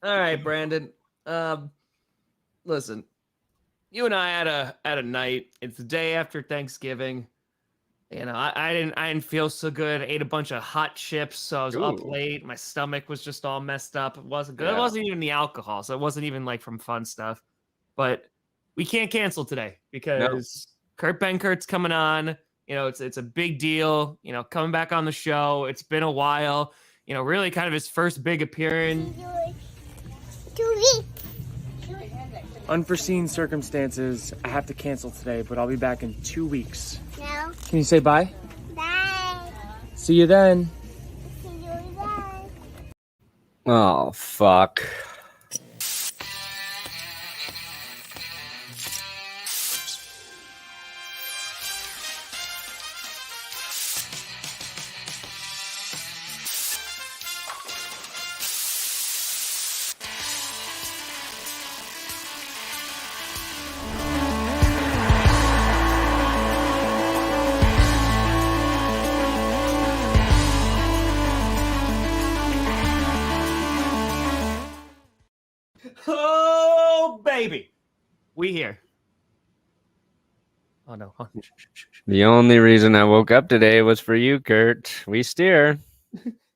All right, Brandon. Listen, you and I had a night. It's the day after Thanksgiving. I didn't feel so good. I ate a bunch of hot chips, so I was up Ooh. late. My stomach was just all messed up. It wasn't good. It Yeah. wasn't even the alcohol, so it wasn't even like from fun stuff. But we can't cancel today No. because Kurt Benkert's coming on. It's a big deal. Coming back on the show. It's been a while. Really kind of his first big appearance. Unforeseen circumstances, I have to cancel today, but I'll be back in 2 weeks. No. Can you say bye? Bye. See you then. See you then. Oh, fuck. Oh, baby. We here. Oh, no. Oh, The only reason I woke up today was for you, Kurt. We steer.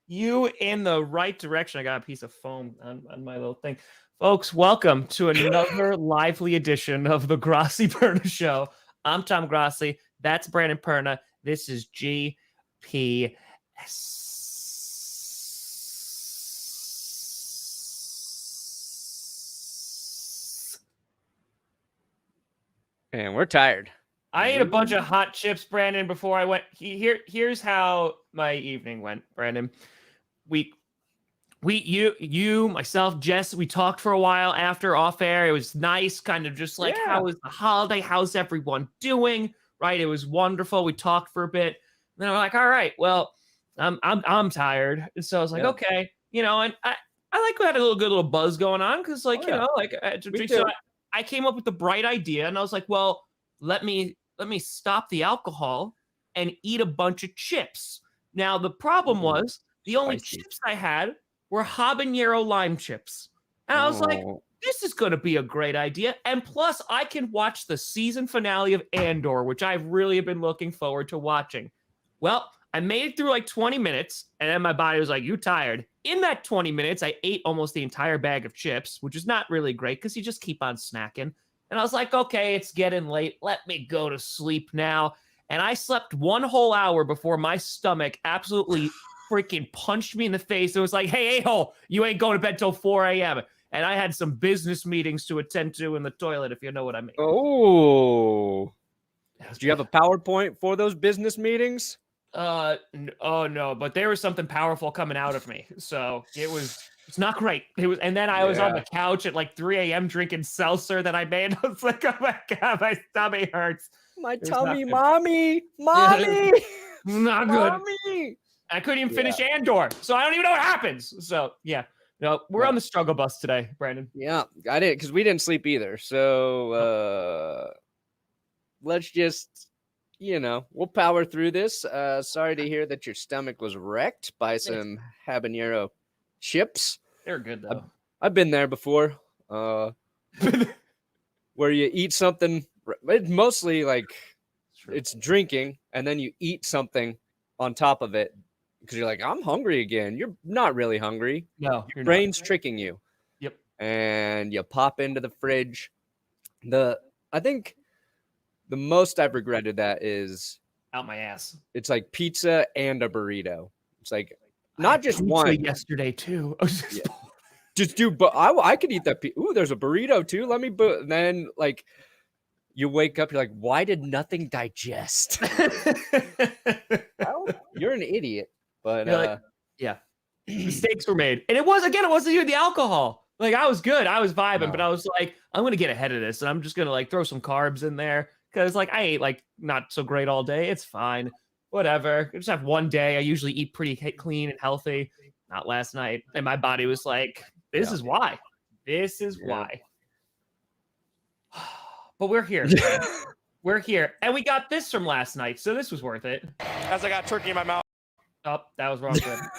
You in the right direction. I got a piece of foam on my little thing. Folks, welcome to another lively edition of the Grossi Perna Show. I'm Tom Grossi. That's Brandon Perna. This is GPS. And we're tired. I ate a bunch of hot chips, Brandon, before I went. Here's how my evening went, Brandon. You, myself, Jess, we talked for a while after off air. It was nice, kind of just like, how was the holiday? How's everyone doing? Right? It was wonderful. We talked for a bit. And then we're like, all right, well, I'm tired. And so I was like, okay, and I like we had a good little buzz going on because, like, so I came up with the bright idea, and I was like, well, let me stop the alcohol and eat a bunch of chips. Now the problem was the only chips I had were habanero lime chips. And I was like, this is going to be a great idea. And plus, I can watch the season finale of Andor, which I've really been looking forward to watching. Well, I made it through like 20 minutes, and then my body was like, you tired. In that 20 minutes, I ate almost the entire bag of chips, which is not really great because you just keep on snacking. And I was like, okay, it's getting late. Let me go to sleep now. And I slept 1 whole hour before my stomach absolutely freaking punched me in the face. It was like, hey, a-hole, you ain't going to bed till 4 a.m. And I had some business meetings to attend to in the toilet, if you know what I mean. Oh. Do you have a PowerPoint for those business meetings? Oh, no, but there was something powerful coming out of me. So it's not great. And then I was on the couch at like 3 a.m. drinking seltzer that I made. I was like, oh my God, my tummy hurts. My tummy, mommy. Not good. Mommy. I couldn't even finish Andor, so I don't even know what happens. So yeah, no, we're on the struggle bus today, Brandon. Yeah, I didn't, because we didn't sleep either. So let's just, we'll power through this. Sorry to hear that your stomach was wrecked by some habanero chips. They're good though. I've been there before. Where you eat something, it's mostly like it's drinking, and then you eat something on top of it because you're like, I'm hungry again. You're not really hungry. No, your brain's tricking you. Yep. And you pop into the fridge. I think the most I've regretted that is out my ass. It's like pizza and a burrito. It's like not just one. Yesterday too. Just do, but I could eat that. Ooh, there's a burrito too. Let me. And then like you wake up, you're like, why did nothing digest? Well, you're an idiot. But mistakes were made, and it wasn't even the alcohol. Like I was good, I was vibing, but I was like, I'm gonna get ahead of this, and I'm just gonna like throw some carbs in there because like I ate like not so great all day. It's fine, whatever. I just have one day. I usually eat pretty clean and healthy. Not last night, and my body was like, this is why. This is why. But we're here. We're here, and we got this from last night, so this was worth it. As I got turkey in my mouth. Oh, that was wrong.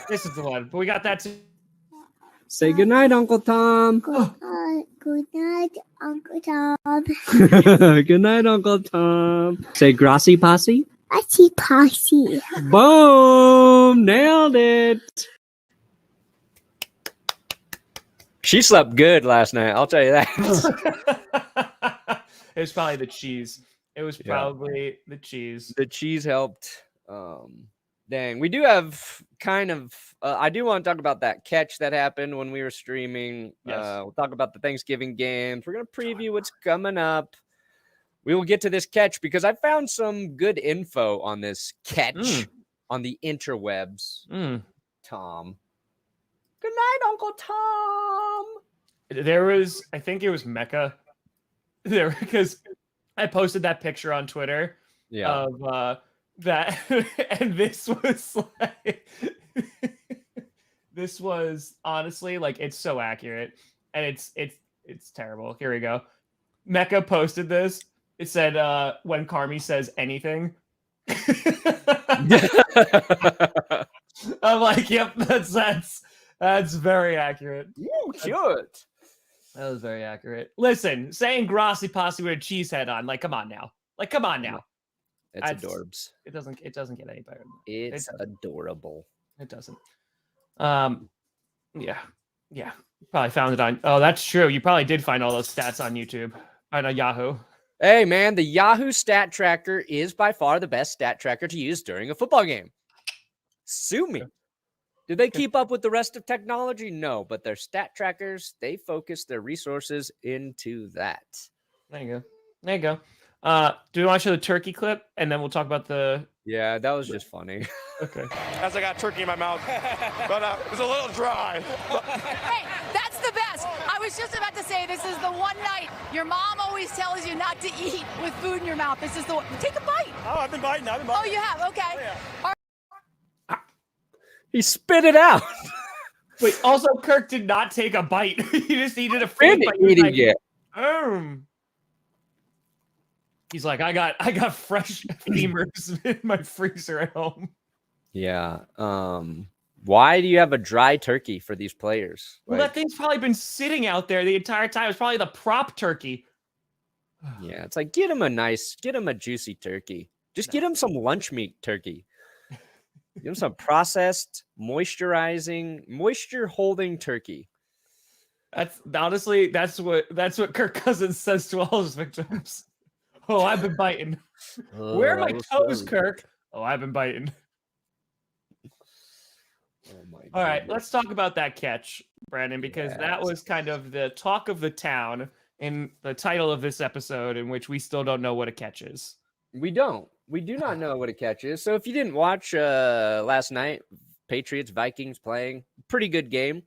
This is the one, but we got that too. Say goodnight, Uncle Tom. Good night, Uncle Tom. Good night, Uncle Tom. Say Grossi Posse. Posse posse. Boom! Nailed it. She slept good last night. I'll tell you that. It was probably the cheese. It was probably the cheese. The cheese helped. Dang, we do have kind of. I do want to talk about that catch that happened when we were streaming. Yes. We'll talk about the Thanksgiving games. We're gonna preview what's coming up. We will get to this catch because I found some good info on this catch on the interwebs. Tom. Good night, Uncle Tom. There was, I think it was Mecca there because I posted that picture on Twitter of that, and this was like, this was honestly like, it's so accurate, and it's terrible. Here we go. Mecca posted this. It said, when Carmi says anything. I'm like, yep, that's very accurate. Ooh, cute. That was very accurate. Listen, saying Grossi Posse with a cheese head on, like, come on now. It's adorbs. It doesn't get any better than that. It's adorable. It doesn't. Yeah. Probably found it on. Oh, that's true. You probably did find all those stats on YouTube. On Yahoo. Hey, man, the Yahoo stat tracker is by far the best stat tracker to use during a football game. Sue me. Do they keep up with the rest of technology? No, but their stat trackers, they focus their resources into that. There you go. Do you want to show the turkey clip, and then we'll talk about the... Yeah, that was just funny. Okay. As I got turkey in my mouth, but it was a little dry. Hey, that's the best. I was just about to say, this is the one night your mom always tells you not to eat with food in your mouth. This is the one. Take a bite. Oh, I've been biting. Oh, you have? Okay. Oh, yeah. All right. He spit it out. Wait, also, Kirk did not take a bite. He just needed a free bite. Eating it. He's like, I got fresh femurs in my freezer at home. Yeah. Why do you have a dry turkey for these players? Well, that thing's probably been sitting out there the entire time. It's probably the prop turkey. Yeah, it's like get him a juicy turkey. Just get him some lunch meat turkey. Give him some processed, moisture holding turkey. That's honestly, that's what Kirk Cousins says to all his victims. Oh, I've been biting. Where are my toes, Kirk? Oh, I've been biting. All right, let's talk about that catch, Brandon, because that was kind of the talk of the town in the title of this episode, in which we still don't know what a catch is. We do not know what a catch is. So if you didn't watch last night, Patriots Vikings playing, pretty good game.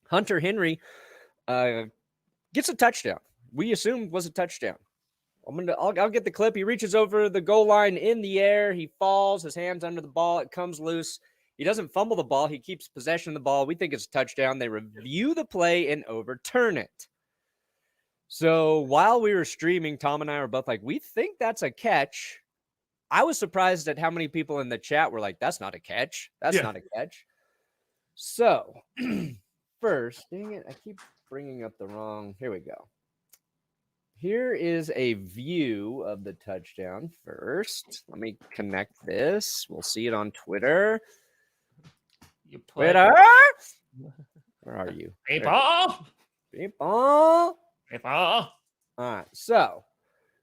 Hunter Henry gets a touchdown. We assumed was a touchdown. I'll get the clip. He reaches over the goal line in the air. He falls, his hands under the ball. It comes loose. He doesn't fumble the ball. He keeps possession of the ball. We think it's a touchdown. They review the play and overturn it. So while we were streaming, Tom and I were both like, we think that's a catch. I was surprised at how many people in the chat were like, that's not a catch. That's not a catch. So first, dang it, I keep bringing up the wrong. Here we go. Here is a view of the touchdown first. Let me connect this. We'll see it on Twitter. Twitter? Where are you? People. All right. So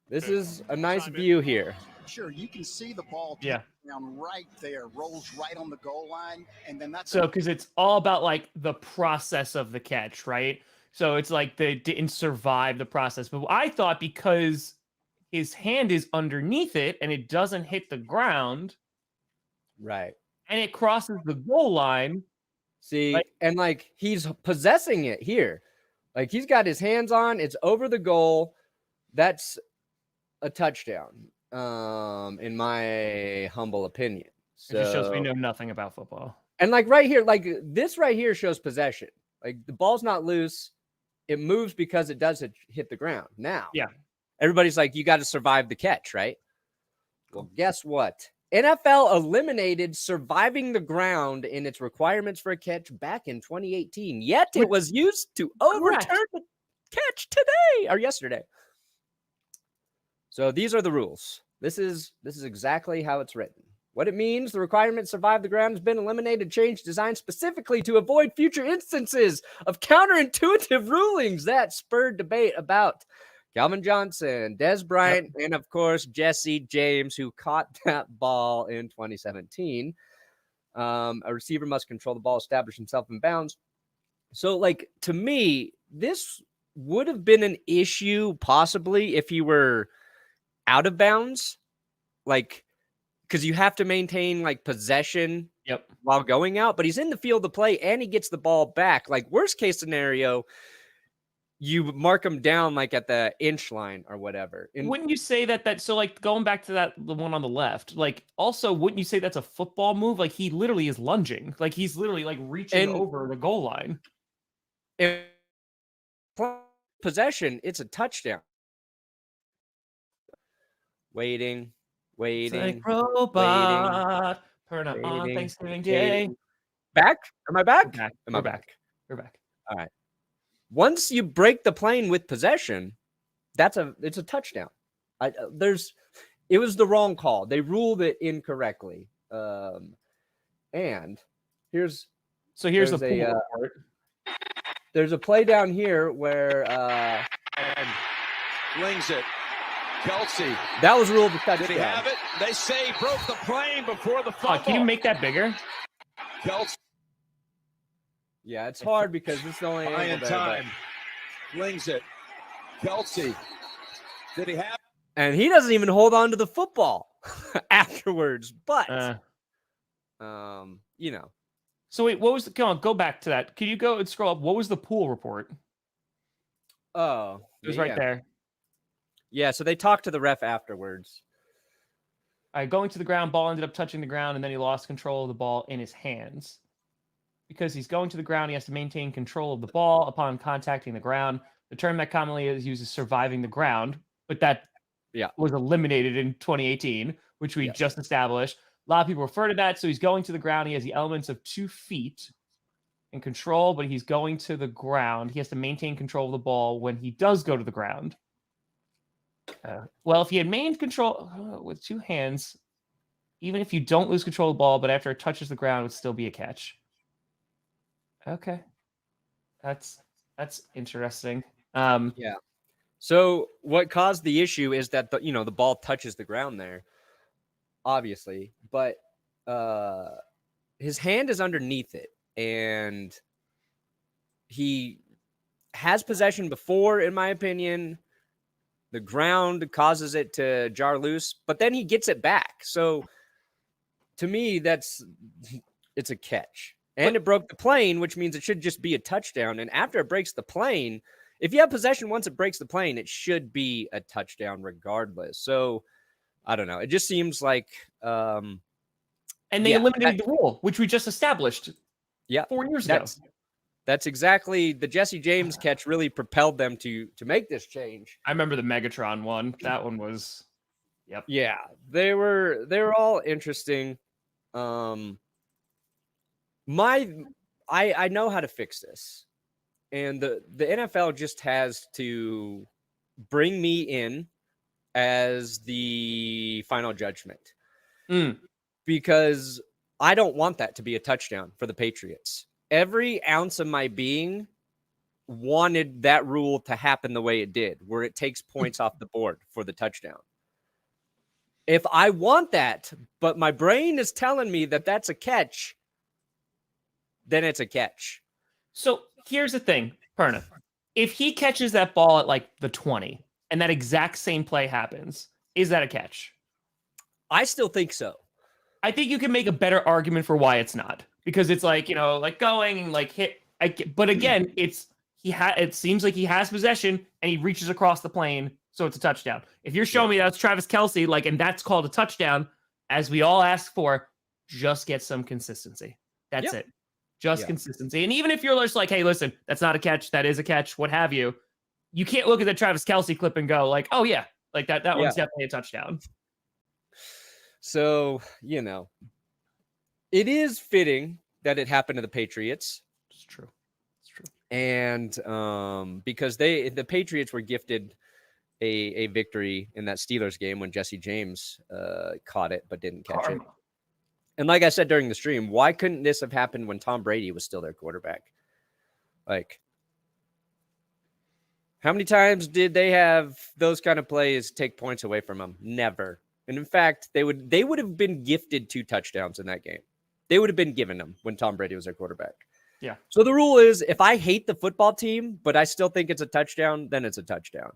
this is a nice view here. Sure, you can see the ball down right there, rolls right on the goal line, and then that's so because it's all about like the process of the catch, right? So it's like they didn't survive the process. But I thought because his hand is underneath it and it doesn't hit the ground, right, and it crosses the goal line. See, and like he's possessing it here. Like he's got his hands on, it's over the goal. That's a touchdown, in my humble opinion. So it just shows we know nothing about football. And like right here, like this right here shows possession. Like the ball's not loose. It moves because it does hit the ground. Now, everybody's like, you got to survive the catch, right? Well, guess what? NFL eliminated surviving the ground in its requirements for a catch back in 2018. Yet it was used to overturn the catch today or yesterday. So these are the rules. This is exactly how it's written. What it means, the requirement survive the ground has been eliminated, changed, designed specifically to avoid future instances of counterintuitive rulings that spurred debate about Calvin Johnson, Des Bryant, and of course, Jesse James, who caught that ball in 2017. A receiver must control the ball, establish himself in bounds. So, like, to me, this would have been an issue possibly if he were out of bounds, like, because you have to maintain like possession while going out, but he's in the field of play and he gets the ball back. Like, worst case scenario, you mark him down like at the inch line or whatever. Wouldn't you say that so like going back to the one on the left, like also wouldn't you say that's a football move? Like he literally is lunging, like he's literally like reaching over the goal line. In possession, it's a touchdown. Waiting. It's like robot, Perna on Thanksgiving Day. Back? Am I back? We're back. We're back. All right. Once you break the plane with possession, it's a touchdown. It was the wrong call. They ruled it incorrectly. And here's the play. There's a play down here where Flings it. Kelsey. That was ruled a touchdown. Did he have it? They say he broke the plane before the fumble. Can you make that bigger? Kelsey. Yeah, it's hard because it's the only in time. Flings it. Kelsey. Did he have it? And he doesn't even hold on to the football afterwards. But you know. So wait, what was go back to that. Can you go and scroll up? What was the pool report? Oh, it was right there. Yeah, so they talked to the ref afterwards. Going to the ground, ball ended up touching the ground, and then he lost control of the ball in his hands. Because he's going to the ground, he has to maintain control of the ball upon contacting the ground. The term that commonly is used is surviving the ground, but that was eliminated in 2018, which we just established. A lot of people refer to that. So he's going to the ground. He has the elements of 2 feet in control, but he's going to the ground. He has to maintain control of the ball when he does go to the ground. Well, if he had maintained control with 2 hands, even if you don't lose control of the ball, but after it touches the ground, it would still be a catch. Okay. That's interesting. Yeah. So what caused the issue is that the ball touches the ground there, obviously, but his hand is underneath it, and he has possession before, in my opinion. The ground causes it to jar loose, but then he gets it back. So to me, it's a catch. And it broke the plane, which means it should just be a touchdown. And after it breaks the plane, if you have possession once it breaks the plane, it should be a touchdown regardless. So I don't know. It just seems like and they eliminated the rule, which we just established 4 years ago. That's exactly the Jesse James catch really propelled them to make this change. I remember the Megatron one. That one was Yeah, they were all interesting. I know how to fix this. And the NFL just has to bring me in as the final judgment. Because I don't want that to be a touchdown for the Patriots. Every ounce of my being wanted that rule to happen the way it did, where it takes points off the board for the touchdown. If I want that, but my brain is telling me that that's a catch, then it's a catch. So here's the thing, Perna. If he catches that ball at like the 20 and that exact same play happens, is that a catch? I still think so. I think you can make a better argument for why it's not. Because it's like, like going and like hit. But again, it seems like he has possession and he reaches across the plane. So it's a touchdown. If you're showing me that's Travis Kelce, and that's called a touchdown, as we all ask for, just get some consistency. That's it. Just consistency. And even if you're just like, hey, listen, that's not a catch. That is a catch. What have you? You can't look at the Travis Kelce clip and go like, oh yeah, like that one's definitely a touchdown. So, it is fitting that it happened to the Patriots. It's true. And because the Patriots were gifted a victory in that Steelers game when Jesse James caught it but didn't catch it. And like I said during the stream, why couldn't this have happened when Tom Brady was still their quarterback? Like, how many times did they have those kind of plays take points away from them? Never. And in fact, they would have been gifted 2 touchdowns in that game. They would have been given them when Tom Brady was their quarterback. Yeah. So the rule is, if I hate the football team, but I still think it's a touchdown, then it's a touchdown.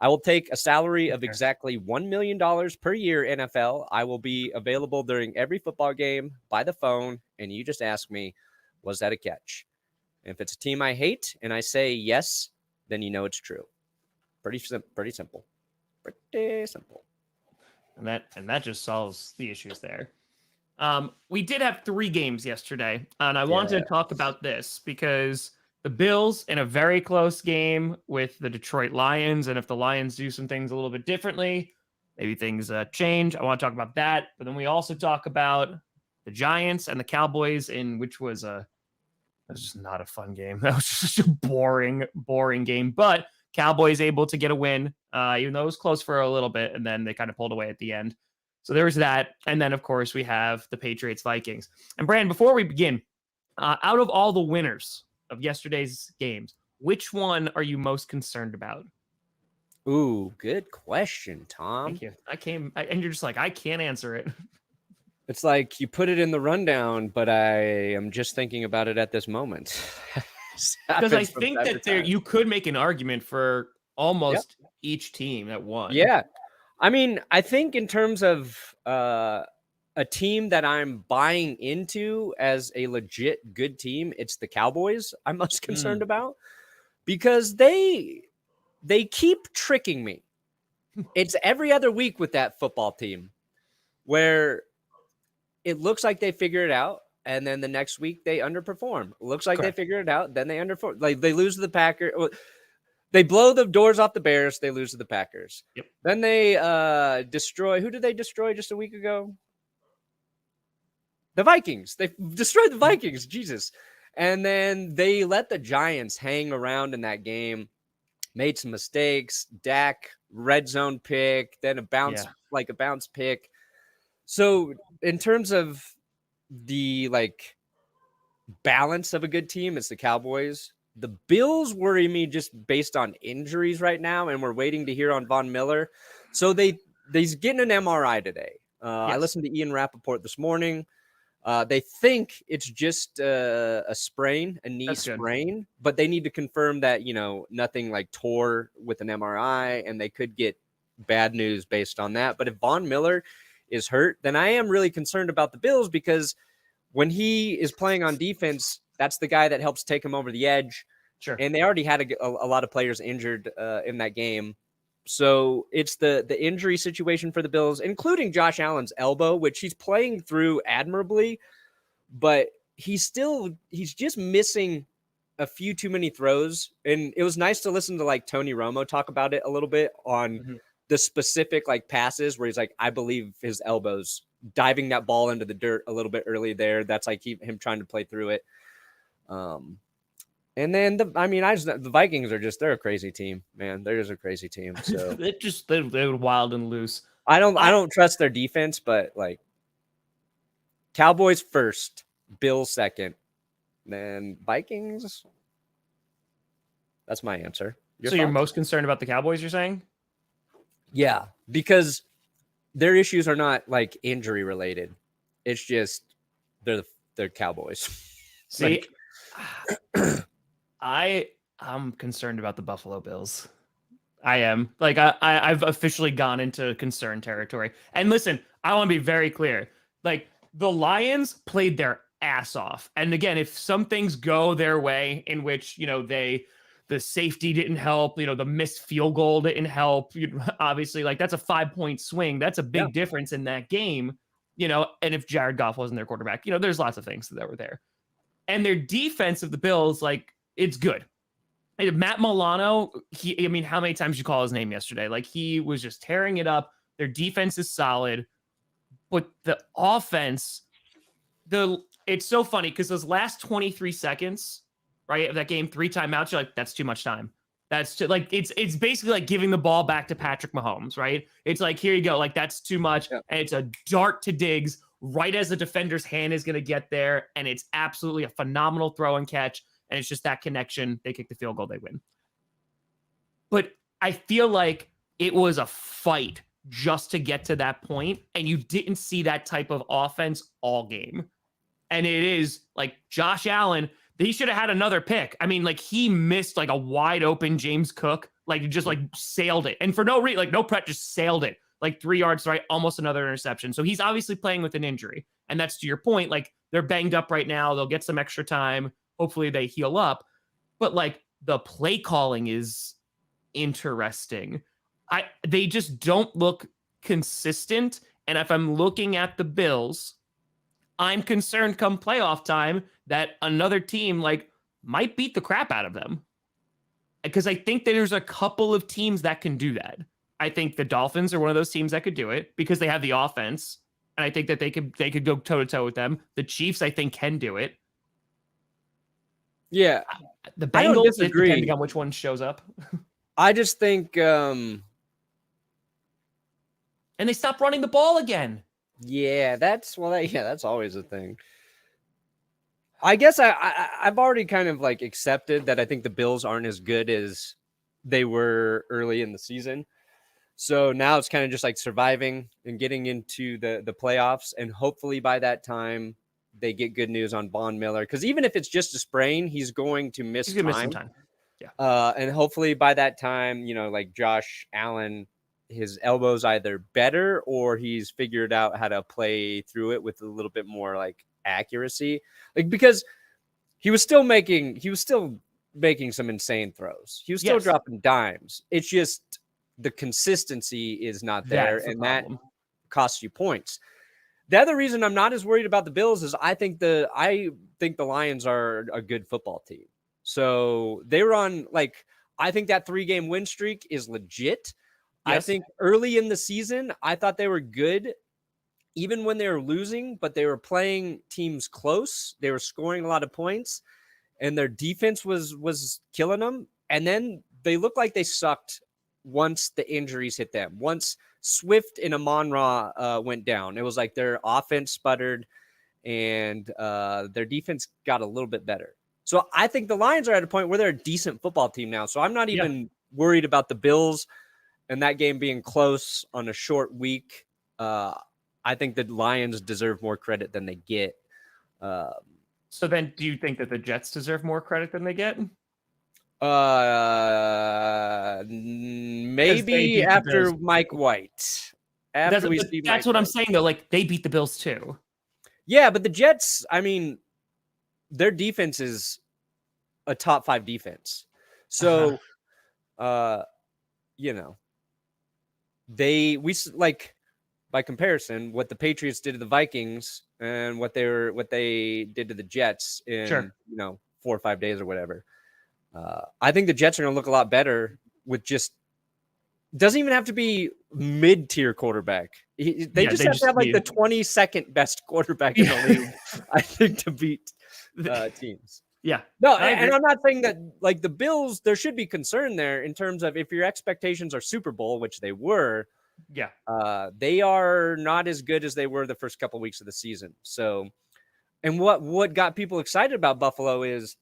I will take a salary of exactly $1 million per year, NFL. I will be available during every football game by the phone, and you just ask me, was that a catch? And if it's a team I hate and I say yes, then you know it's true. Pretty simple. Pretty simple. And that just solves the issues there. We did have 3 games yesterday, and I wanted to talk about this because the Bills in a very close game with the Detroit Lions, and if the Lions do some things a little bit differently, maybe things change. I want to talk about that, but then we also talk about the Giants and the Cowboys, which was just not a fun game. That was just a boring game, but Cowboys able to get a win, even though it was close for a little bit, and then they kind of pulled away at the end. So there was that. And then, of course, we have the Patriots Vikings. And Brandon, before we begin, out of all the winners of yesterday's games, which one are you most concerned about? Ooh, good question, Tom. Thank you. And you're just like, I can't answer it. It's like you put it in the rundown, but I am just thinking about it at this moment. Because I think that you could make an argument for almost each team that won. Yeah. I mean, I think in terms of a team that I'm buying into as a legit good team, it's the Cowboys I'm most concerned about, because they keep tricking me. It's every other week with that football team where it looks like they figure it out, and then the next week they underperform. Looks like Correct. They figure it out, then they underperform. Like they lose to the Packers. They blow the doors off the Bears. They lose to the Packers. Yep. Then they destroy. Who did they destroy just a week ago? The Vikings. They destroyed the Vikings. Jesus. And then they let the Giants hang around in that game. Made some mistakes. Dak, red zone pick. Then a bounce pick. So in terms of the balance of a good team, it's the Cowboys. The Bills worry me just based on injuries right now, and we're waiting to hear on Von Miller. So he's getting an MRI today. I listened to Ian Rappaport this morning. They think it's just a sprain, a knee sprain, but they need to confirm that, nothing tore with an MRI, and they could get bad news based on that. But if Von Miller is hurt, then I am really concerned about the Bills, because when he is playing on defense, that's the guy that helps take him over the edge. Sure. And they already had a lot of players injured in that game. So it's the injury situation for the Bills, including Josh Allen's elbow, which he's playing through admirably, but he's just missing a few too many throws. And it was nice to listen to Tony Romo talk about it a little bit on the specific passes where he's like, I believe his elbows diving that ball into the dirt a little bit early there. That's him trying to play through it. And then the Vikings are they're a crazy team, man. They're just a crazy team. So they're wild and loose. I don't trust their defense, but Cowboys first, Bills second, then Vikings. That's my answer. You're most concerned about the Cowboys, you're saying? Yeah, because their issues are not injury related. It's just they're Cowboys. See, I'm concerned about the Buffalo Bills. I am. I've officially gone into concern territory. And listen, I want to be very clear. The Lions played their ass off. And again, if some things go their way in which, the safety didn't help, the missed field goal didn't help, obviously, that's a 5-point swing. That's a big difference in that game, and if Jared Goff wasn't their quarterback, there's lots of things that were there. And their defense of the Bills, it's good. Matt Milano, how many times did you call his name yesterday? He was just tearing it up. Their defense is solid. But the offense, it's so funny because those last 23 seconds, right, of that game, 3 timeouts, you're like, that's too much time. That's too, like, it's basically like giving the ball back to Patrick Mahomes, right? It's like, here you go. Like, that's too much. Yeah. And it's a dart to Diggs right as the defender's hand is going to get there. And it's absolutely a phenomenal throw and catch. And it's just that connection. They kick the field goal, they win. But I feel like it was a fight just to get to that point, and you didn't see that type of offense all game. And it is like Josh Allen, he should have had another pick. I mean, like, he missed like a wide open James Cook, like just like sailed it. And for no reason, like no prep, just sailed it like 3 yards, right? Almost another interception. So he's obviously playing with an injury. And that's to your point. Like, they're banged up right now. They'll get some extra time. Hopefully they heal up. But like, the play calling is interesting. They just don't look consistent. And if I'm looking at the Bills, I'm concerned come playoff time that another team like might beat the crap out of them. Because I think that there's a couple of teams that can do that. I think the Dolphins are one of those teams that could do it because they have the offense. And I think that they could go toe to toe with them. The Chiefs, I think, can do it. Yeah. The I don't Bengals, disagree. depending on which one shows up. I just think, and they stopped running the ball again. yeah, that's always a thing. I guess I've already kind of like accepted that I think the Bills aren't as good as they were early in the season. So now it's kind of just like surviving and getting into the playoffs. And hopefully by that time they get good news on Von Miller. Because even if it's just a sprain, he's going to miss He's gonna miss time. some time. Yeah. And hopefully by that time, like Josh Allen, his elbow's either better or he's figured out how to play through it with a little bit more like accuracy. Like, because he was still making some insane throws. He was still dropping dimes. It's just the consistency is not there, and that costs you points. The other reason I'm not as worried about the Bills is I think the Lions are a good football team. So they were on, like, I think that 3-game win streak is legit. Yes. I think early in the season, I thought they were good, even when they were losing, but they were playing teams close. They were scoring a lot of points, and their defense was killing them. And then they looked like they sucked once the injuries hit them. Once Swift and Amon-Ra went down, it was like their offense sputtered, and their defense got a little bit better. So I think the Lions are at a point where they're a decent football team now. So I'm not even worried about the Bills and that game being close on a short week. I think the Lions deserve more credit than they get. So then do you think that the Jets deserve more credit than they get? Maybe after Mike White. That's what I'm saying, though. Like, they beat the Bills too. Yeah, but the Jets, I mean, their defense is a top 5 defense. So, by comparison, what the Patriots did to the Vikings and what they did to the Jets in 4 or 5 days or whatever. I think the Jets are going to look a lot better with doesn't even have to be mid-tier quarterback. They just have to have like the 22nd best quarterback in the league, I think, to beat teams. Yeah. No, and I'm not saying that like the Bills, there should be concern there in terms of if your expectations are Super Bowl, which they were. Yeah. They are not as good as they were the first couple of weeks of the season. So, and what got people excited about Buffalo is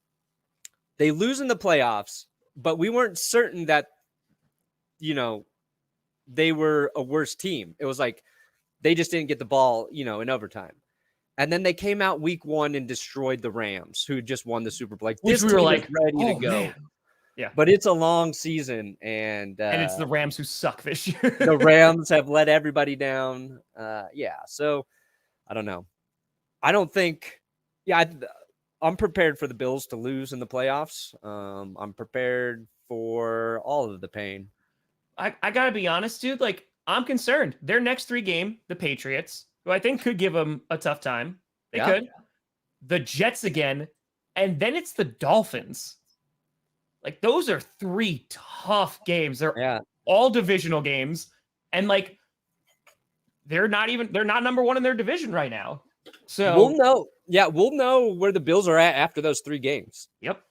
they lose in the playoffs, but we weren't certain that, they were a worse team. It was like they just didn't get the ball, in overtime. And then they came out week 1 and destroyed the Rams, who just won the Super Bowl. Like, this team is ready to go. Man. Yeah. But it's a long season, and it's the Rams who suck this year. The Rams have let everybody down. So I don't know. I don't think I'm prepared for the Bills to lose in the playoffs. I'm prepared for all of the pain. I got to be honest, dude. Like, I'm concerned. Their next 3 game, the Patriots, who I think could give them a tough time. They could. The Jets again. And then it's the Dolphins. Like, those are 3 tough games. They're all divisional games. And, like, they're not number one in their division right now. So we'll know. Yeah, we'll know where the Bills are at after those 3 games. Yep.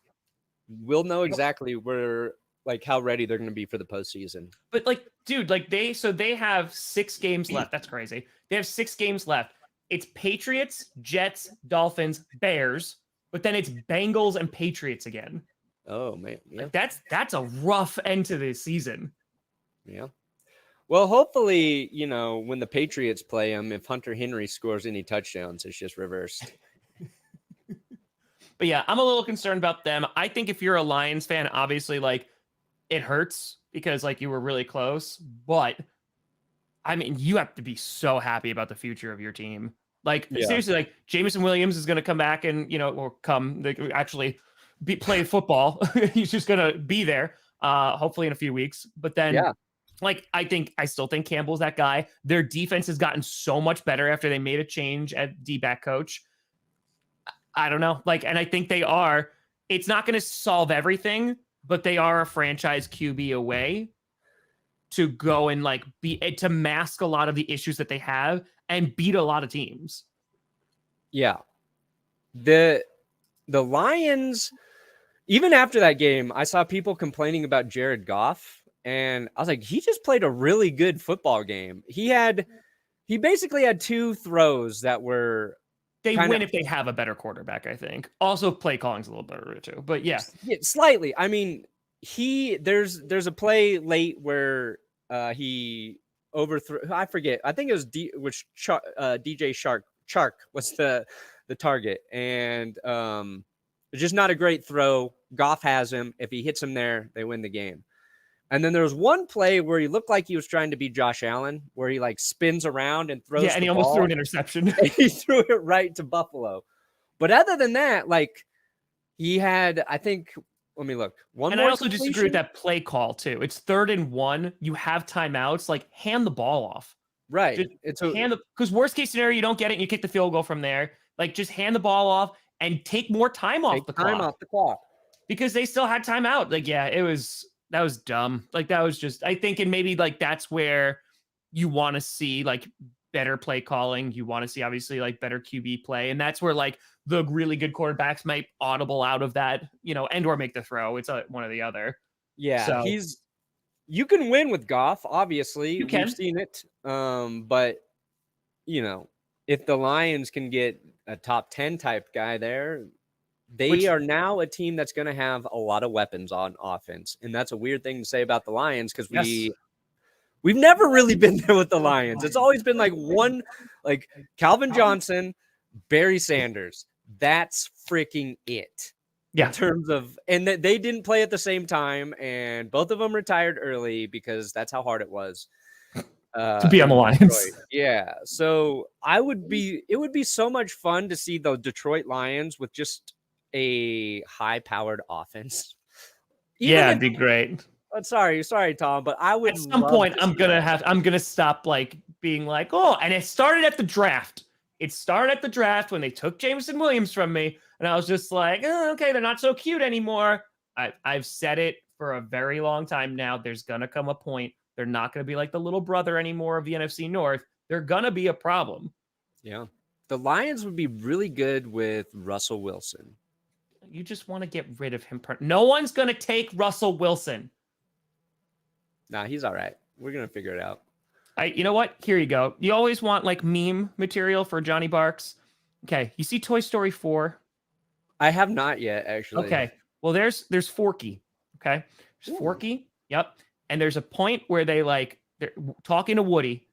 We'll know exactly where, like, how ready they're going to be for the postseason. But like, dude, like they have 6 games left. That's crazy. They have 6 games left. It's Patriots, Jets, Dolphins, Bears, but then it's Bengals and Patriots again. Oh man, yeah. Like, that's a rough end to the season. Yeah. Well, hopefully, when the Patriots play them, if Hunter Henry scores any touchdowns, it's just reversed. But yeah, I'm a little concerned about them. I think if you're a Lions fan, obviously, like, it hurts because, like, you were really close. But, I mean, you have to be so happy about the future of your team. Like, seriously, like, Jameson Williams is going to come back and, actually play football. He's just going to be there, hopefully in a few weeks. But then, like, I still think Campbell's that guy. Their defense has gotten so much better after they made a change at D-back coach. I don't know. Like, and I think they are. It's not going to solve everything, but they are a franchise QB away to go and like to mask a lot of the issues that they have and beat a lot of teams. Yeah. The Lions, even after that game, I saw people complaining about Jared Goff, and I was like, he just played a really good football game. He basically had 2 throws that were They win if they have a better quarterback, I think. Also, play calling's a little better too. But yeah, slightly. I mean, there's a play late where he overthrew. I forget. I think it was DJ Chark was the target, and just not a great throw. Goff has him. If he hits him there, they win the game. And then there was one play where he looked like he was trying to be Josh Allen, where he like spins around and throws. Yeah, and he almost threw an interception. He threw it right to Buffalo. But other than that, like, he had, I think, let me look. I also disagree with that play call too. It's 3rd and 1. You have timeouts. Like, hand the ball off. Right. Because worst case scenario, you don't get it and you kick the field goal from there. Like, just hand the ball off and take more time off the clock. Because they still had timeout. Like, yeah, that was dumb. Like, that was just, I think, and maybe like that's where you want to see like better play calling. You want to see obviously like better QB play. And that's where like the really good quarterbacks might audible out of that, and or make the throw. It's one or the other. Yeah. So, you can win with Goff, obviously. You can. We've seen it. But if the Lions can get a top 10 type guy there, they are now a team that's going to have a lot of weapons on offense. And that's a weird thing to say about the Lions because we've never really been there with the Lions. It's always been like like Calvin Johnson, Barry Sanders. That's freaking it. Yeah. In terms of, and they didn't play at the same time, and both of them retired early because that's how hard it was to be on the Lions. Detroit. Yeah. So it would be so much fun to see the Detroit Lions with just a high-powered offense. It'd be great. Sorry, Tom, but I would. At some point, I'm gonna stop like being like, oh, and it started at the draft. It started at the draft when they took Jameson Williams from me, and I was just like, oh, okay, they're not so cute anymore. I've said it for a very long time now. There's gonna come a point they're not gonna be like the little brother anymore of the NFC North. They're gonna be a problem. Yeah, the Lions would be really good with Russell Wilson. You just want to get rid of him. No one's going to take Russell Wilson. Nah, he's all right. We're going to figure it out. You know what? Here you go. You always want like meme material for Johnny Barks. Okay. You see Toy Story 4? I have not yet, actually. Okay. Well, there's Forky. Okay. There's Forky. Yep. And there's a point where they're talking to Woody,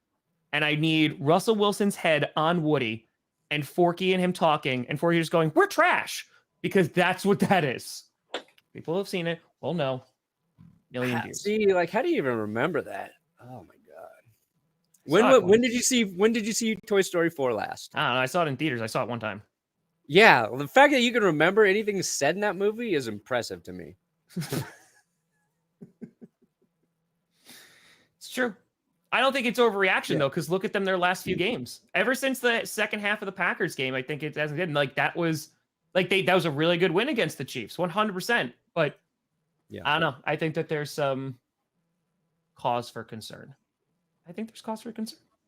and I need Russell Wilson's head on Woody and Forky and him talking, and Forky just going, "We're trash." Because that's what that is. People have seen it. Well, no. Million views. See, like, how do you even remember that? Oh my god. When did you see Toy Story 4 last? I don't know. I saw it in theaters. I saw it one time. Yeah, well, the fact that you can remember anything said in that movie is impressive to me. It's true. I don't think it's overreaction though, because look at them their last few games. Ever since the second half of the Packers game, I think it hasn't been like that was. Like that was a really good win against the Chiefs, 100%. But I don't know. I think that there's some cause for concern.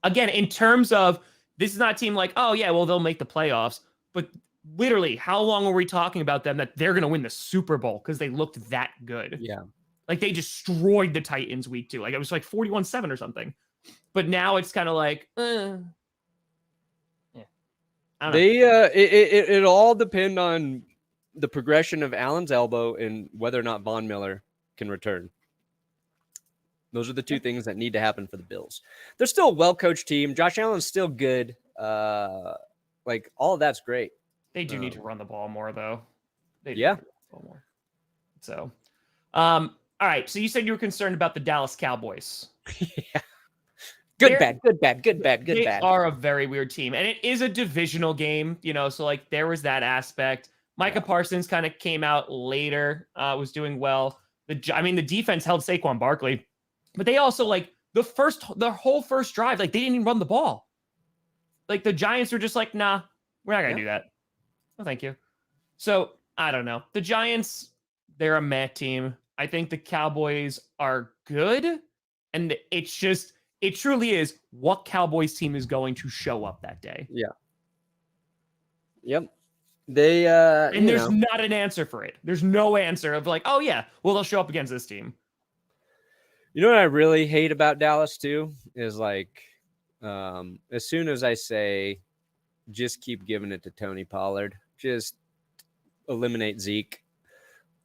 again, in terms of this is not a team like, oh yeah, well, they'll make the playoffs, but literally, how long are we talking about them that they're going to win the Super Bowl because they looked that good? Yeah. Like they destroyed the Titans week 2. Like it was like 41-7 or something. But now it's kind of like, yeah. It all depend on the progression of Allen's elbow and whether or not Von Miller can return. Those are the two things that need to happen for the Bills. They're still a well-coached team. Josh Allen's still good. Like all of that's great. They do need to run the ball more, though. They do yeah. need to run the ball more. So, all right. So you said you were concerned about the Dallas Cowboys. Yeah. Good, bad. They are a very weird team, and it is a divisional game, you know. So like there was that aspect. Micah Parsons kind of came out later, was doing well. The defense held Saquon Barkley, but they also like the whole first drive, like they didn't even run the ball. Like the Giants were just like, nah, we're not gonna do that. No, thank you. So I don't know. The Giants, they're a meh team. I think the Cowboys are good, and it truly is what Cowboys team is going to show up that day. Yeah. Yep. They and there's not an answer for it. There's no answer of like, oh yeah, well they'll show up against this team. You know what I really hate about Dallas too is like, as soon as I say, just keep giving it to Tony Pollard, just eliminate Zeke.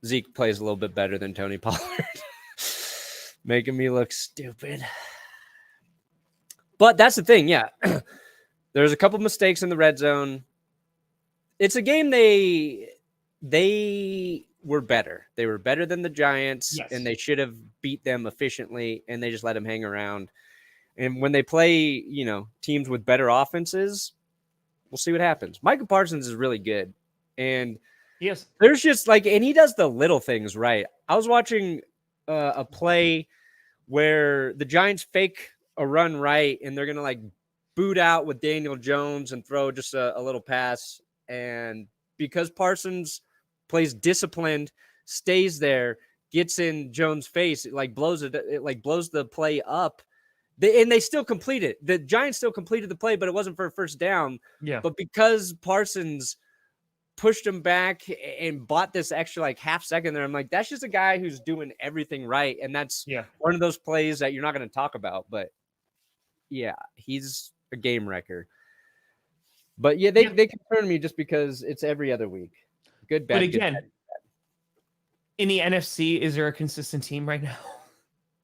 Zeke plays a little bit better than Tony Pollard, making me look stupid. But that's the thing, yeah. There's a couple mistakes in the red zone. It's a game they were better. They were better than the Giants, yes. And they should have beat them efficiently, and they just let them hang around. And when they play, teams with better offenses, we'll see what happens. Micah Parsons is really good. And yes, there's just like, and he does the little things right. I was watching a play where the Giants fake a run right, and they're going to like boot out with Daniel Jones and throw just a little pass. And because Parsons plays disciplined, stays there, gets in Jones' face, it blows the play up. And they still complete it. The Giants still completed the play, but it wasn't for a first down. Yeah. But because Parsons pushed him back and bought this extra half second there, I'm like, that's just a guy who's doing everything right. And that's one of those plays that you're not going to talk about. But yeah, he's a game wrecker. But yeah, they concern me just because it's every other week. Good, bad. But again, good, bad. In the NFC, is there a consistent team right now?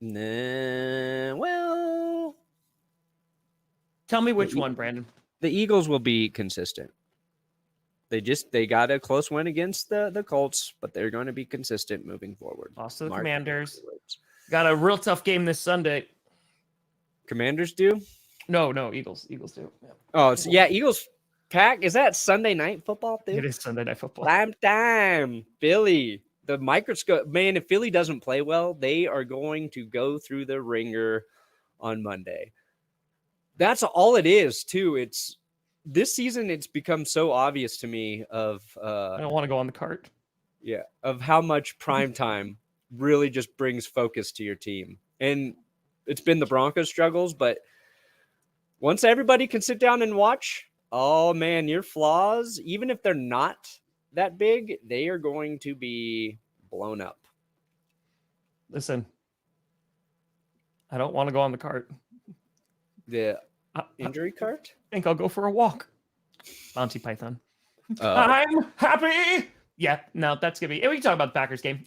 Nah, well, tell me which one, Brandon. The Eagles will be consistent. They got a close win against the Colts, but they're going to be consistent moving forward. Also, the Commanders got a real tough game this Sunday. Commanders do? No, Eagles. Eagles do. Yeah. Oh, Eagles. Pack, is that Sunday night football, dude? It is Sunday night football. Prime time. Philly. The microscope. Man, if Philly doesn't play well, they are going to go through the ringer on Monday. That's all it is, too. It's this season, it's become so obvious to me of I don't want to go on the cart. Yeah, of how much prime time really just brings focus to your team. And it's been the Broncos struggles, but once everybody can sit down and watch, oh man, your flaws, even if they're not that big, they are going to be blown up. Listen, I don't want to go on the cart. The injury cart? I think I'll go for a walk. Monty Python. I'm happy. Yeah, no, that's going to be... We can talk about the Packers game.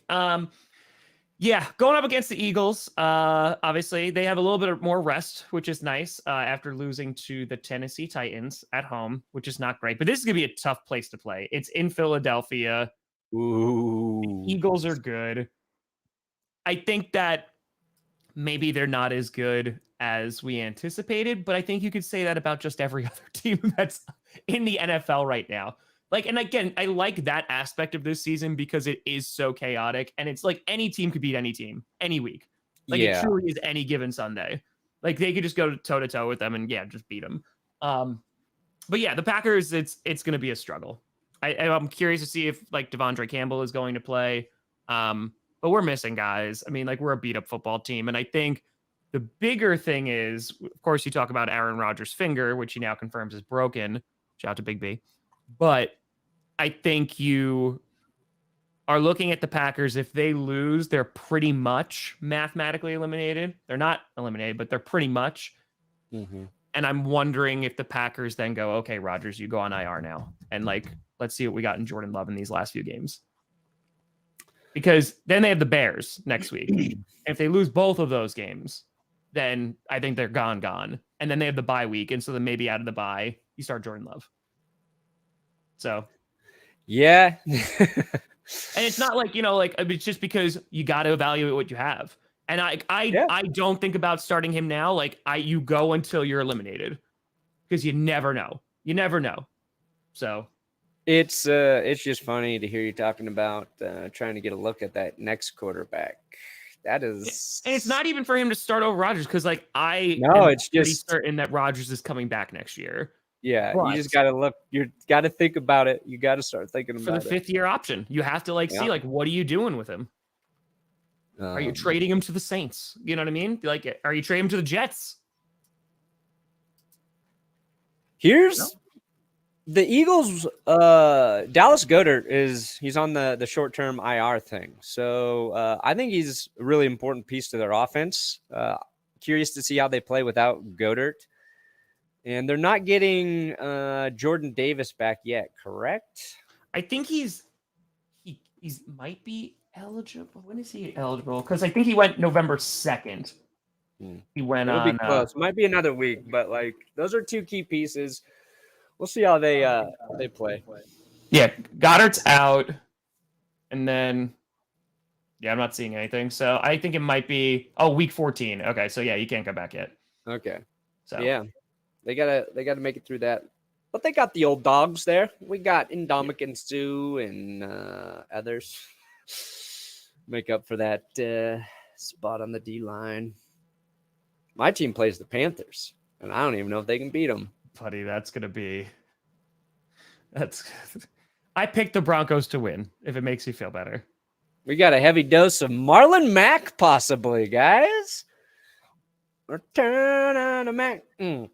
Yeah, going up against the Eagles, obviously, they have a little bit more rest, which is nice, after losing to the Tennessee Titans at home, which is not great. But this is going to be a tough place to play. It's in Philadelphia. Ooh. The Eagles are good. I think that maybe they're not as good as we anticipated, but I think you could say that about just every other team that's in the NFL right now. And again, I like that aspect of this season because it is so chaotic, and it's like any team could beat any team any week. It truly is any given Sunday. Like they could just go toe to toe with them and just beat them. But yeah, the Packers, it's going to be a struggle. I'm curious to see if Devondre Campbell is going to play. But we're missing guys. I mean, we're a beat up football team, and I think The bigger thing is, of course, you talk about Aaron Rodgers' finger, which he now confirms is broken. Shout out to Big B. But I think you are looking at the Packers. If they lose, they're pretty much mathematically eliminated. They're not eliminated, but they're pretty much. Mm-hmm. And I'm wondering if the Packers then go, okay, Rodgers, you go on IR now. And like, let's see what we got in Jordan Love in these last few games. Because then they have the Bears next week. And if they lose both of those games, then I think they're gone. And then they have the bye week. And so then maybe out of the bye, you start Jordan Love. So. Yeah. And it's not like, it's just because you got to evaluate what you have. And I don't think about starting him now. Like you go until you're eliminated because you never know. You never know. So. It's just funny to hear you talking about trying to get a look at that next quarterback. That is, and it's not even for him to start over Rodgers because it's pretty just certain that Rodgers is coming back next year. Yeah, but you just gotta look. You gotta think about it. You gotta start thinking about it for the 5th year option. You have to see what are you doing with him? Are you trading him to the Saints? You know what I mean? Like, are you trading him to the Jets? Here's the Eagles. Dallas Goedert he's on the short-term IR thing. So I think he's a really important piece to their offense. Curious to see how they play without Goedert. And they're not getting Jordan Davis back yet, correct? I think he's might be eligible. When is he eligible? Because I think he went November 2nd. He went It'll on. Be close. Might be another week, but those are two key pieces. We'll see how they play. Yeah, Goddard's out, and then I'm not seeing anything. So I think it might be week 14. Okay, so you can't come back yet. Okay. So yeah, they gotta make it through that. But they got the old dogs there. We got Indomitian Sue and others make up for that spot on the D line. My team plays the Panthers, and I don't even know if they can beat them. Buddy, I picked the Broncos to win, if it makes you feel better. We got a heavy dose of Marlon Mack, possibly, guys. Return on a Mack. I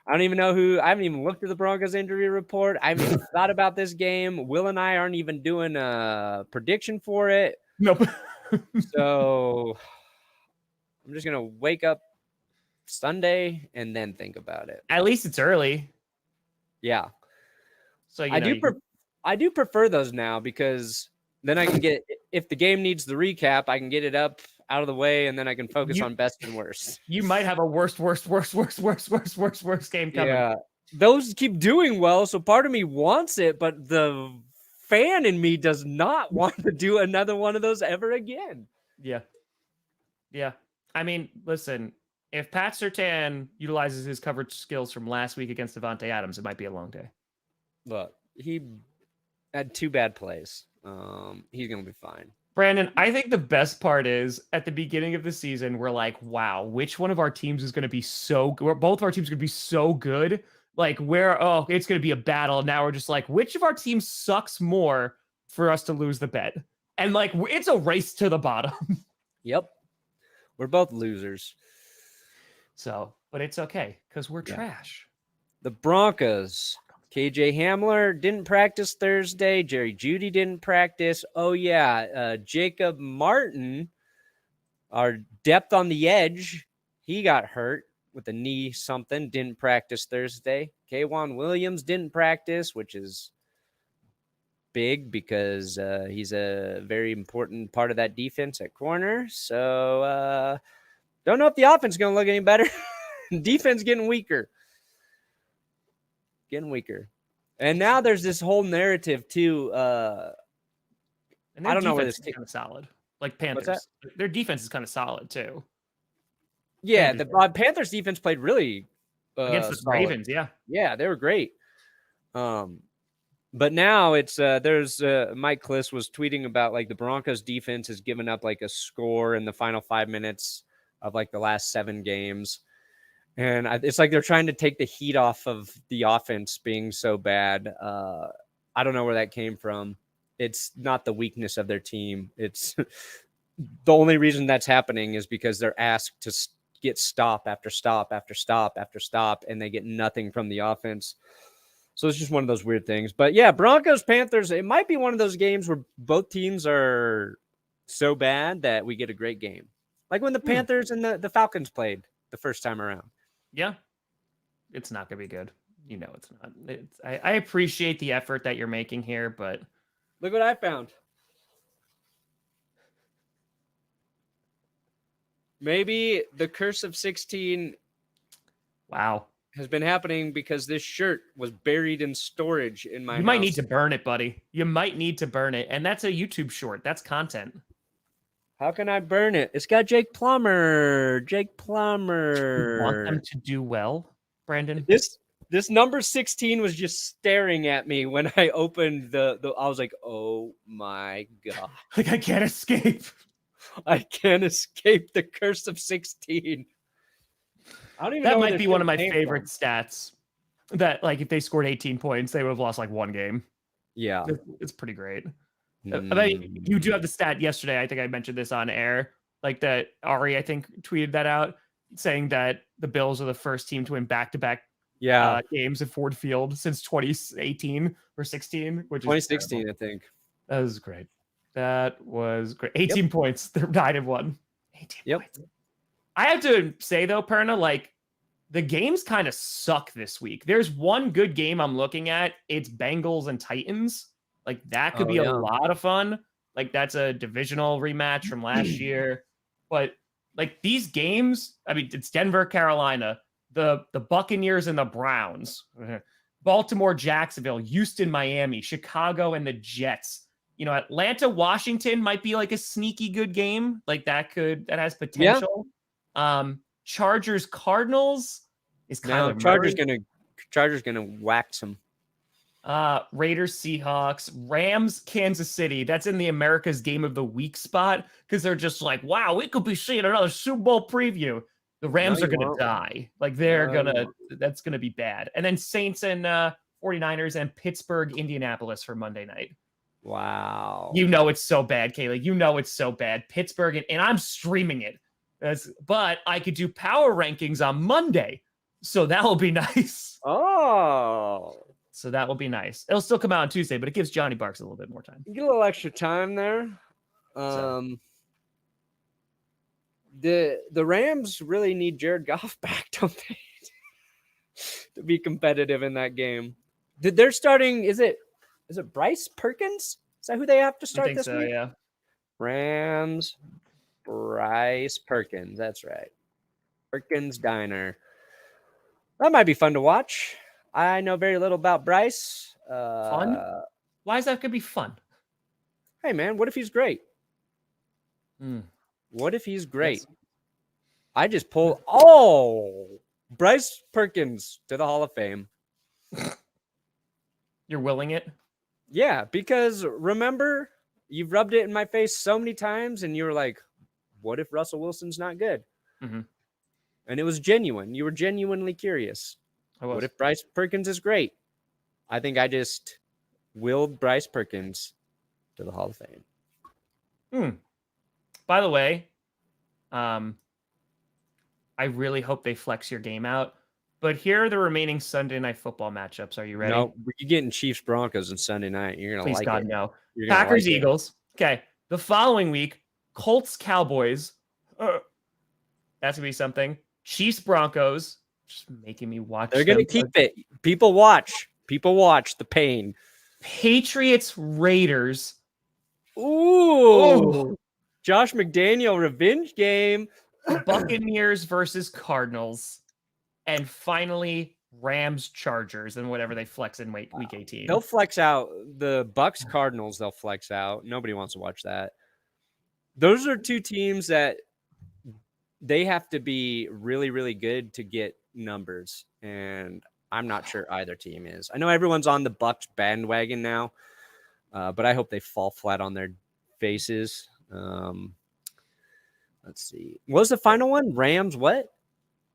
don't even know I haven't even looked at the Broncos injury report. I haven't even thought about this game. Will and I aren't even doing a prediction for it. Nope. So I'm just going to wake up Sunday and then think about it. At least it's early. Yeah. So I do prefer those now because then I can get, if the game needs the recap, I can get it up out of the way and then I can focus on best and worst. You might have a worst game coming. Yeah. Those keep doing well, so part of me wants it, but the fan in me does not want to do another one of those ever again. Yeah. Yeah. I mean, listen, if Pat Surtain utilizes his coverage skills from last week against Devontae Adams, it might be a long day. Look, he had 2 bad plays. He's going to be fine. Brandon, I think the best part is at the beginning of the season, we're like, wow, which one of our teams is going to be so good? Both of our teams are going to be so good. Like, it's going to be a battle. Now we're just like, which of our teams sucks more for us to lose the bet? And it's a race to the bottom. Yep. We're both losers. So, but it's okay because we're trash. The Broncos. KJ Hamler didn't practice Thursday. Jerry Jeudy didn't practice. Oh, yeah. Jacob Martin, our depth on the edge, he got hurt with a knee something. Didn't practice Thursday. K'Wan Williams didn't practice, which is big because he's a very important part of that defense at corner. So don't know if the offense is going to look any better. Defense getting weaker. And now there's this whole narrative too. And I don't know where this is kind of solid. Like Panthers, their defense is kind of solid too. Yeah, the Panthers defense played really against the Ravens. Yeah, they were great. But now it's there's Mike Kliss was tweeting about the Broncos defense has given up a score in the final 5 minutes of the last 7 games. And it's they're trying to take the heat off of the offense being so bad. I don't know where that came from. it's not the weakness of their team. It's the only reason that's happening is because they're asked to get stop after stop after stop after stop, and they get nothing from the offense. So it's just one of those weird things. But yeah, Broncos, Panthers, it might be one of those games where both teams are so bad that we get a great game. Like when the Panthers and the Falcons played the first time around. Yeah. It's not going to be good. It's not. I appreciate the effort that you're making here, but look what I found. Maybe the curse of 16 has been happening because this shirt was buried in storage in my house. You might need to burn it, buddy. You might need to burn it. And that's a YouTube short. That's content. How can I burn it? It's got Jake Plummer. Jake Plummer. You want them to do well, Brandon? This number 16 was just staring at me when I opened the I was like, oh my God. Like I can't escape. I can't escape the curse of 16. I don't even know. That might be one of my favorite stats. That like if they scored 18 points, they would have lost like one game. Yeah. It's pretty great. I mean, you do have the stat yesterday. I think I mentioned this on air. Like that Ari, I think, tweeted that out, saying that the Bills are the first team to win back-to-back games at Ford Field since 2018 or 16, which 2016, I think. That was great. That was great. 18 points. They're 9-1. 18 points. I have to say though, Perna, like the games kind of suck this week. There's one good game I'm looking at. It's Bengals and Titans. Like that could be a lot of fun. Like that's a divisional rematch from last year. But like these games, I mean, it's Denver, Carolina, the Buccaneers and the Browns, Baltimore, Jacksonville, Houston, Miami, Chicago, and the Jets. Atlanta, Washington might be like a sneaky good game. Like that has potential. Yeah. Chargers, Cardinals is kind of Chargers gonna wax them. Raiders, Seahawks, Rams, Kansas City. That's in the America's Game of the Week spot because they're just like, wow, we could be seeing another Super Bowl preview. The Rams are going to die. Like that's going to be bad. And then Saints and 49ers and Pittsburgh, Indianapolis for Monday night. Wow. It's so bad, Kayla. It's so bad. Pittsburgh, and I'm streaming it. But I could do power rankings on Monday. So that will be nice. Oh. So that will be nice. It'll still come out on Tuesday, but it gives Johnny Barks a little bit more time. You get a little extra time there. The Rams really need Jared Goff back, don't they? To be competitive in that game. They're starting, is it Bryce Perkins? Is that who they have to start this week? Yeah. Rams, Bryce Perkins. That's right. Perkins Diner. That might be fun to watch. I know very little about Bryce. Fun? Why is that going to be fun? Hey, man, what if he's great? What if he's great? Yes. I just pulled Bryce Perkins to the Hall of Fame. You're willing it? Yeah, because remember, you've rubbed it in my face so many times, and you were like, what if Russell Wilson's not good? Mm-hmm. And it was genuine. You were genuinely curious. What if Bryce Perkins is great? I think I just willed Bryce Perkins to the Hall of Fame. By the way, I really hope they flex your game out. But here are the remaining Sunday Night Football matchups. Are you ready? No, you're getting Chiefs Broncos on Sunday night. You're gonna Please God, no. You're Packers Eagles. Okay. The following week, Colts Cowboys. That's gonna be something. Chiefs Broncos. Just making me watch. They're gonna keep it. People watch the pain. Patriots Raiders. Ooh. Josh McDaniel revenge game. Buccaneers versus Cardinals. And finally, Rams Chargers and whatever they flex in week 18. They'll flex out the Bucks Cardinals. They'll flex out. Nobody wants to watch that. Those are two teams that they have to be really, really good to get numbers, and I'm not sure either team is. I know everyone's on the Bucks bandwagon now, but I hope they fall flat on their faces. Let's see. What was the final one? Rams what?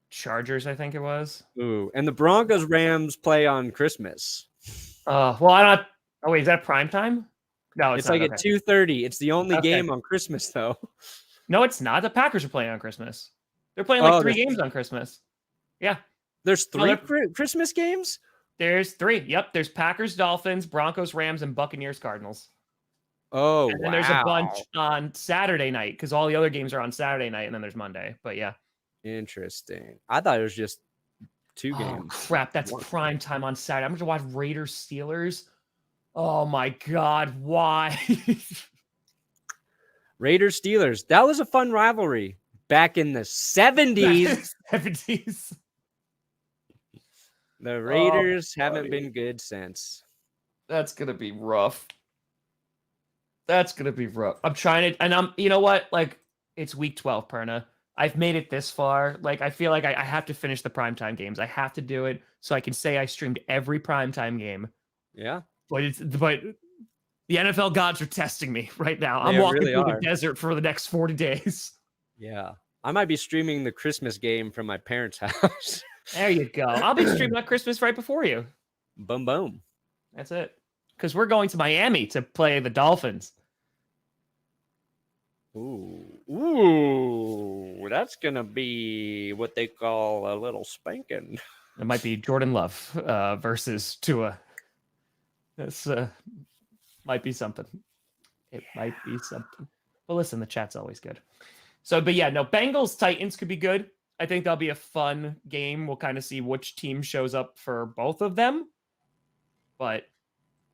Chargers, I think it was. Ooh, and the Broncos Rams play on Christmas. Well, I don't. Oh wait, is that prime time? No, It's like not, at 2:30. It's the only Okay. game on Christmas, though. No, it's not. The Packers are playing on Christmas. They're playing like 3 games on Christmas. Yeah. There's No, 3 Christmas games? There's 3. Yep. There's Packers, Dolphins, Broncos, Rams, and Buccaneers, Cardinals. Oh, And then there's a bunch on Saturday night because all the other games are on Saturday night, and then there's Monday. But yeah. Interesting. I thought it was just 2 Oh, games. crap. That's prime time on Saturday. I'm going to watch Raiders Steelers. Oh, my God. Why? Raiders Steelers. That was a fun rivalry back in the 70s. 70s. The Raiders haven't been good since. That's going to be rough. That's going to be rough. I'm trying to, and you know what? Like, it's week 12, Perna. I've made it this far. Like, I feel like I have to finish the primetime games. I have to do it so I can say I streamed every primetime game. Yeah. But the NFL gods are testing me right now. I'm They walking really through are. the desert for the next 40 days. Yeah. I might be streaming the Christmas game from my parents' house. There you go. I'll be streaming on Christmas right before you. Boom, boom. That's it. Because we're going to Miami to play the Dolphins. Ooh, that's going to be what they call a little spanking. It might be Jordan Love versus Tua. This might be something. It might be something. But listen, the chat's always good. So, but yeah, no, Bengals Titans could be good. I think that'll be a fun game. We'll kind of see which team shows up for both of them. But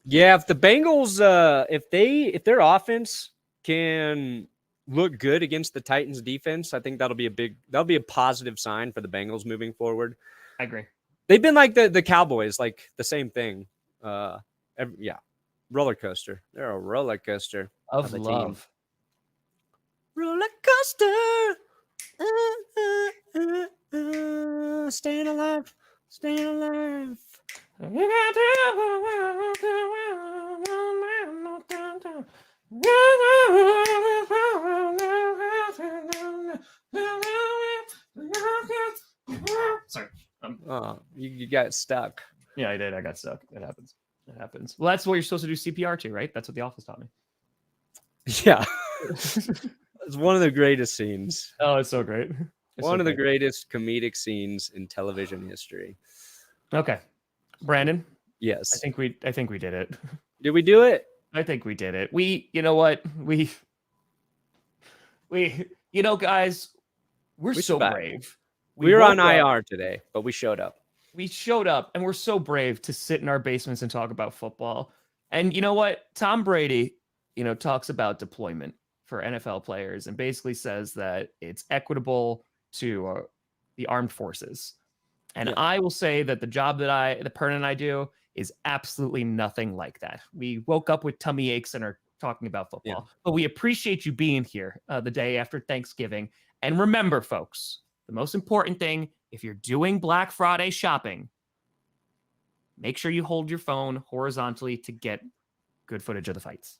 yeah, if the Bengals, if their offense can look good against the Titans defense, I think that'll be a positive sign for the Bengals moving forward. I agree. They've been like the Cowboys, like the same thing. Roller coaster. They're a roller coaster of a love. Team. Roller coaster. Staying alive. Staying alive. Sorry. You got stuck. Yeah, I did. I got stuck. It happens. It happens. Well, that's what you're supposed to do CPR to, right? That's what the office taught me. Yeah. It's one of the greatest scenes. Oh, it's so great. One of the greatest comedic scenes in television history. Okay. Brandon? Yes. I think we did it. Did we do it? I think we did it. You know what? Guys, we're so brave. We were on IR today, but we showed up. We showed up, and we're so brave to sit in our basements and talk about football. And you know what? Tom Brady, talks about deployment for NFL players and basically says that it's equitable to the armed forces. And yeah. I will say that the job that Perna and I do is absolutely nothing like that. We woke up with tummy aches and are talking about football, but we appreciate you being here the day after Thanksgiving. And remember, folks, the most important thing, if you're doing Black Friday shopping, make sure you hold your phone horizontally to get good footage of the fights.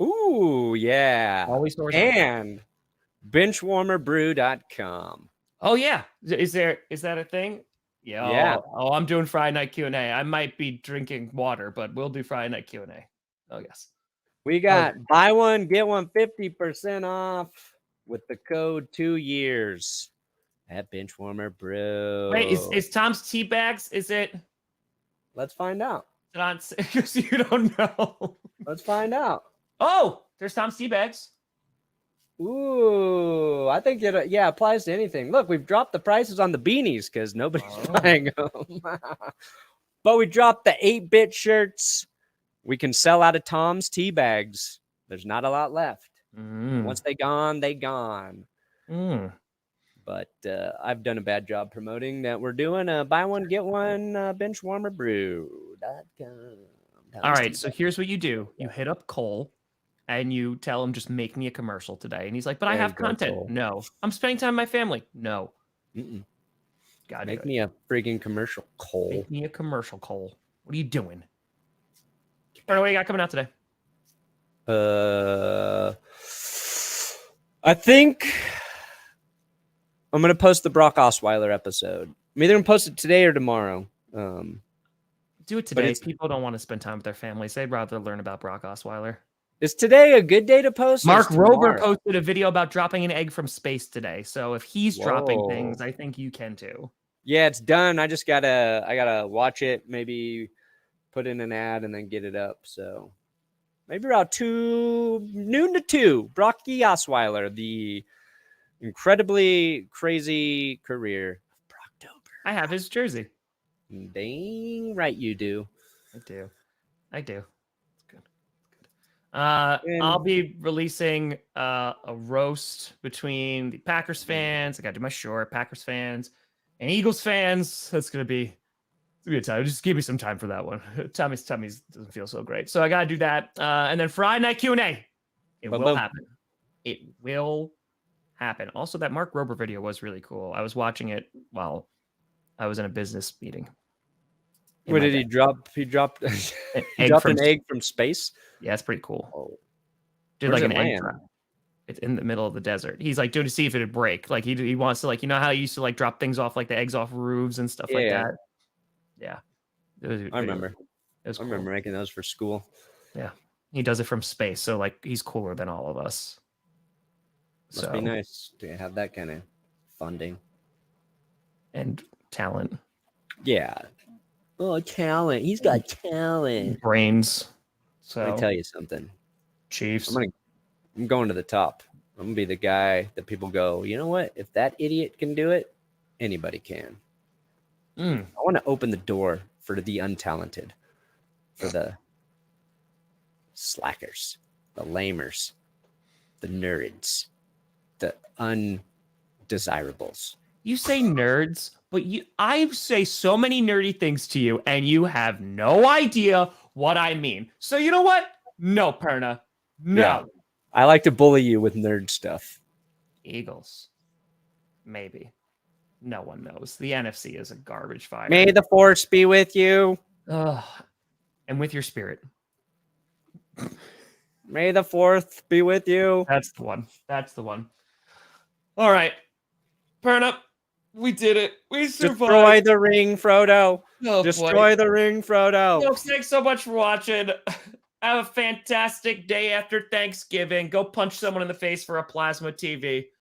Ooh, yeah. Always horizontal. And benchwarmerbrew.com. Oh, yeah. Is that a thing? Yeah. Oh, I'm doing Friday night Q&A. I might be drinking water, but we'll do Friday night Q&A. Oh, yes. We got buy one, get one 50% off with the code 2 years at Benchwarmer Brew. Wait, is Tom's tea bags? Is it? Let's find out. Is it on? You don't know. Let's find out. Oh, there's Tom's tea bags. Ooh, I think it applies to anything. Look, we've dropped the prices on the beanies because nobody's buying them. But we dropped the 8-bit shirts. We can sell out of Tom's tea bags. There's not a lot left. Once they gone, they gone. But I've done a bad job promoting that we're doing a buy one, get one benchwarmerbrew.com. All right, so here's what you do. You hit up Cole and you tell him, just make me a commercial today. And he's like, but I have content. Cole. No. I'm spending time with my family. No. God, make me a freaking commercial, Cole. Make me a commercial, Cole. What are you doing? What do you got coming out today? I think I'm going to post the Brock Osweiler episode. I'm either going to post it today or tomorrow. Do it today. People don't want to spend time with their families. They'd rather learn about Brock Osweiler. Is today a good day to post? Mark Rober posted a video about dropping an egg from space today. So if he's dropping things, I think you can too. Yeah, it's done. I gotta watch it, maybe put in an ad and then get it up. So maybe around noon to 2. Brocky Osweiler, the incredibly crazy career of Brocktober. I have his jersey. Dang right you do. I do. It's good. I'll be releasing a roast between the Packers fans. I got to do my short. Packers fans and Eagles fans. That's gonna be a good time. Just give me some time for that one. Tommy's doesn't feel so great, so I gotta do that. And then Friday night Q&A. It will happen. It will happen. Also, that Mark Rober video was really cool. I was watching it while I was in a business meeting. What did he drop? He dropped an egg from space. Yeah, it's pretty cool. Oh. Did like an egg drop. It's in the middle of the desert. He's like doing to see if it'd break. Like he wants to, like, you know how he used to like drop things off, like the eggs off roofs and stuff like that. Yeah, I remember. I remember making those for school. Yeah, he does it from space, so like he's cooler than all of us. Must be nice to have that kind of funding and talent. Yeah. Oh, talent. He's got talent. Brains. So let me tell you something. Chiefs. I'm going to the top. I'm going to be the guy that people go, you know what? If that idiot can do it, anybody can. I want to open the door for the untalented, for the slackers, the lamers, the nerds, the undesirables. You say nerds, but I say so many nerdy things to you, and you have no idea what I mean. So you know what? No, Perna. No. Yeah. I like to bully you with nerd stuff. Eagles. Maybe. No one knows. The NFC is a garbage fire. May the force be with you. And with your spirit. May the 4th be with you. That's the one. That's the one. All right. Perna, we did it. We survived. Destroy the ring, Frodo. Oh, Destroy the ring, Frodo. Folks, thanks so much for watching. Have a fantastic day after Thanksgiving. Go punch someone in the face for a plasma TV.